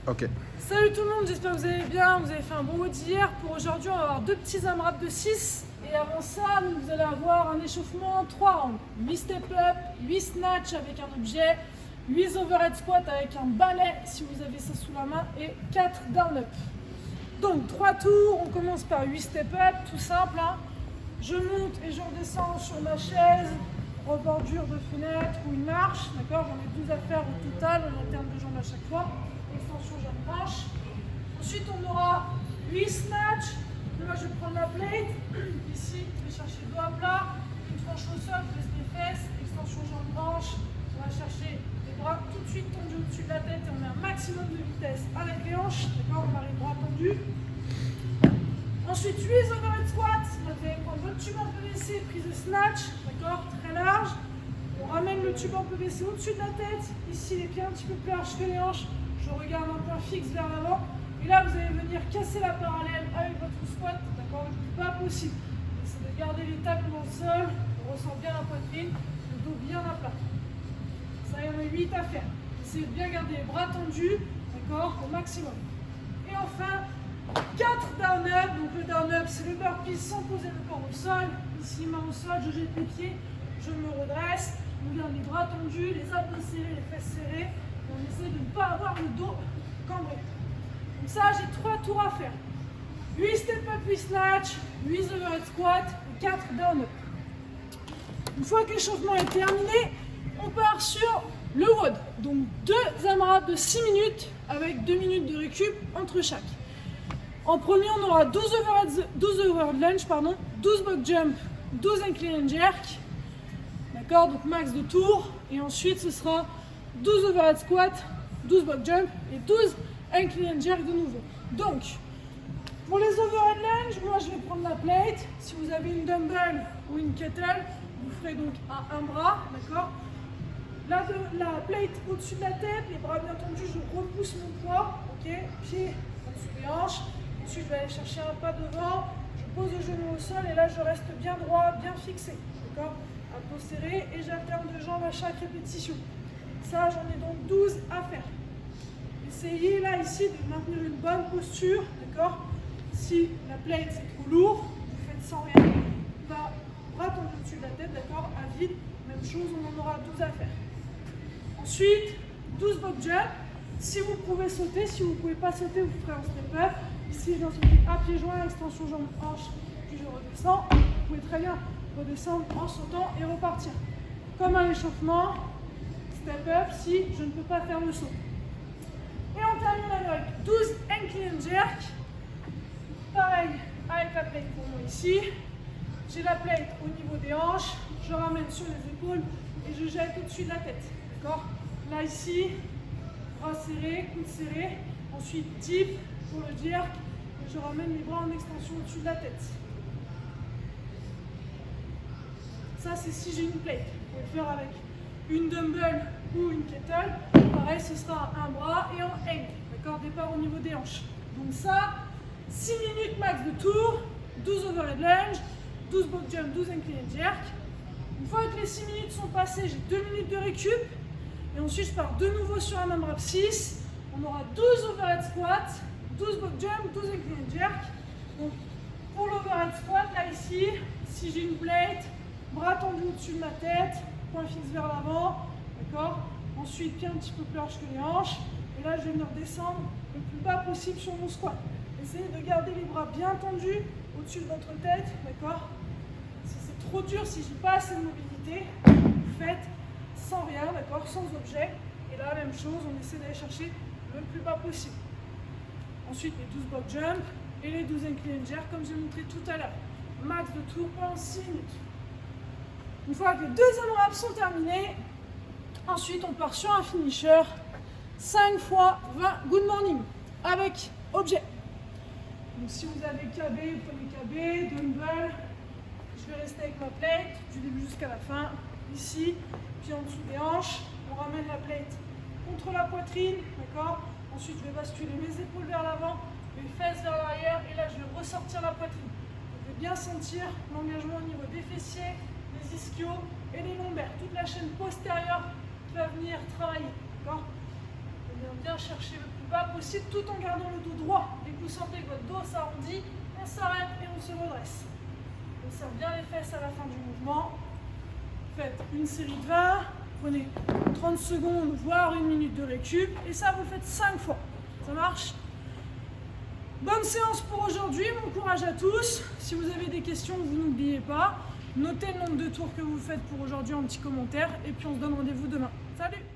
Ok. Salut tout le monde, j'espère que vous allez bien, vous avez fait un bon WOD hier. Pour aujourd'hui, on va avoir 2 petits AMRAP de 6. Et avant ça, vous allez avoir un échauffement en 3 rounds. 8 step-up, 8 snatch avec un objet, 8 overhead squat avec un balai si vous avez ça sous la main et 4 down-up. Donc 3 tours, on commence par 8 step-up, tout simple. Je monte et je redescends sur ma chaise, rebordure de fenêtre ou une marche, d'accord. J'en ai 12 à faire au total, en alterne de jambes à chaque fois. Extension jambe branche. Ensuite, on aura 8 snatch. Là, je vais prendre la plate. Ici, je vais chercher le dos à plat. Une tranche au sol, je laisse les fesses. Extension jambe branche. On va chercher les bras tout de suite tendus au-dessus de la tête et on met un maximum de vitesse avec les hanches. D'accord, on a les bras tendus. Ensuite, 8 overhead squats. Vous allez prendre votre tube en PVC, prise de snatch. D'accord, très large. On ramène le tube en PVC au-dessus de la tête. Ici, les pieds un petit peu plus larges que les hanches. Je regarde un point fixe vers l'avant. Et là, vous allez venir casser la parallèle avec votre squat. D'accord, le plus bas possible. Essayez de garder les talons dans le sol. On ressent bien la poitrine. Le dos bien à plat. Ça, il y en a 8 à faire. Essayez de bien garder les bras tendus. D'accord, au maximum. Et enfin, 4 down-up. Donc le down-up, c'est le burpee sans poser le corps au sol. Ici, main au sol, je jette les pieds. Je me redresse. On garde les bras tendus, les abdos serrés, les fesses serrées. On essaie de ne pas avoir le dos cambré. Donc ça, j'ai 3 tours à faire. 8 step-up, 8 snatch, 8 overhead squat et 4 down-up. Une fois que l'échauffement est terminé, on part sur le WOD. Donc 2 AMRAP de 6 minutes avec 2 minutes de récup entre chaque. En premier, on aura 12 overhead lunge, 12 box jump, 12 incline and jerk. D'accord, donc max de tours. Et ensuite, ce sera 12 overhead squat, 12 box jump et 12 incline and jerk de nouveau. Donc, pour les overhead lunge, moi je vais prendre la plate. Si vous avez une dumbbell ou une kettle, vous ferez donc un bras, d'accord. La plate au-dessus de la tête, les bras bien tendus, je repousse mon poids, ok, pied en dessous des hanches. Ensuite, je vais aller chercher un pas devant, je pose le genou au sol et là je reste bien droit, bien fixé, d'accord. Abdos serrés et j'alterne de jambes à chaque répétition. Ça, j'en ai donc 12 à faire. Essayez là, ici, de maintenir une bonne posture, d'accord. Si la plate c'est trop lourd, vous faites sans rien. Bras tendus au-dessus de la tête, d'accord, à vide. Même chose, on en aura 12 à faire. Ensuite, 12 box jump. Si vous pouvez sauter, si vous ne pouvez pas sauter, vous ferez un step-up. Ici, je viens sauter à pieds joints, extension jambe hanche, puis je redescends. Vous pouvez très bien redescendre en sautant et repartir. Comme un échauffement, step-up si je ne peux pas faire le saut. Et on termine avec 12 incline and jerk. Pareil avec la plate pour moi ici. J'ai la plate au niveau des hanches, je ramène sur les épaules et je jette au-dessus de la tête. D'accord? Là ici, bras serrés, coudes serrés. Ensuite dip pour le jerk et je ramène les bras en extension au-dessus de la tête. Ça c'est si j'ai une plate. Vous pouvez le faire avec une dumbbell ou une kettle. Pareil, ce sera un bras et en hang. D'accord? Départ au niveau des hanches. Donc ça, 6 minutes max de tour, 12 overhead lunge, 12 box jump, 12 incline and jerk. Une fois que les 6 minutes sont passées, j'ai 2 minutes de récup. Et ensuite, je pars de nouveau sur un AMRAP 6. On aura 12 overhead squat, 12 box jump, 12 incline and jerk. Donc, pour l'overhead squat, là ici, si j'ai une plate, bras tendus au-dessus de ma tête, point fixe vers l'avant, d'accord. Ensuite, pied un petit peu plus large que les hanches. Et là, je vais venir descendre le plus bas possible sur mon squat. Essayez de garder les bras bien tendus au-dessus de votre tête, d'accord. Si c'est trop dur, si j'ai pas assez de mobilité, vous faites sans rien, d'accord, sans objet. Et là, même chose, on essaie d'aller chercher le plus bas possible. Ensuite, les 12 box jump et les 12 incline and jerk, comme j'ai montré tout à l'heure. Max de tours pendant 6 minutes. Une fois que les 2 AMRAP sont terminés, ensuite on part sur un finisher. 5 fois 20 good morning avec objet. Donc si vous avez KB, vous prenez KB, dumbbell. Je vais rester avec ma plate du début jusqu'à la fin. Ici, puis en dessous des hanches. On ramène la plate contre la poitrine, d'accord. Ensuite, je vais basculer mes épaules vers l'avant, mes fesses vers l'arrière, et là, je vais ressortir la poitrine. Vous pouvez bien sentir l'engagement au niveau des fessiers, des ischios et des lombaires. Toute la chaîne postérieure qui va venir travailler, d'accord. On vient bien chercher le plus pas possible tout en gardant le dos droit. Dès que vous sentez que votre dos s'arrondit, on s'arrête et on se redresse. On serre bien les fesses à la fin du mouvement. Faites une série de 20, prenez 30 secondes, voire 1 minute de récup, et ça vous le faites 5 fois. Ça marche? Bonne séance pour aujourd'hui, bon courage à tous. Si vous avez des questions, vous n'oubliez pas. Notez le nombre de tours que vous faites pour aujourd'hui en petit commentaire, et puis on se donne rendez-vous demain. Salut!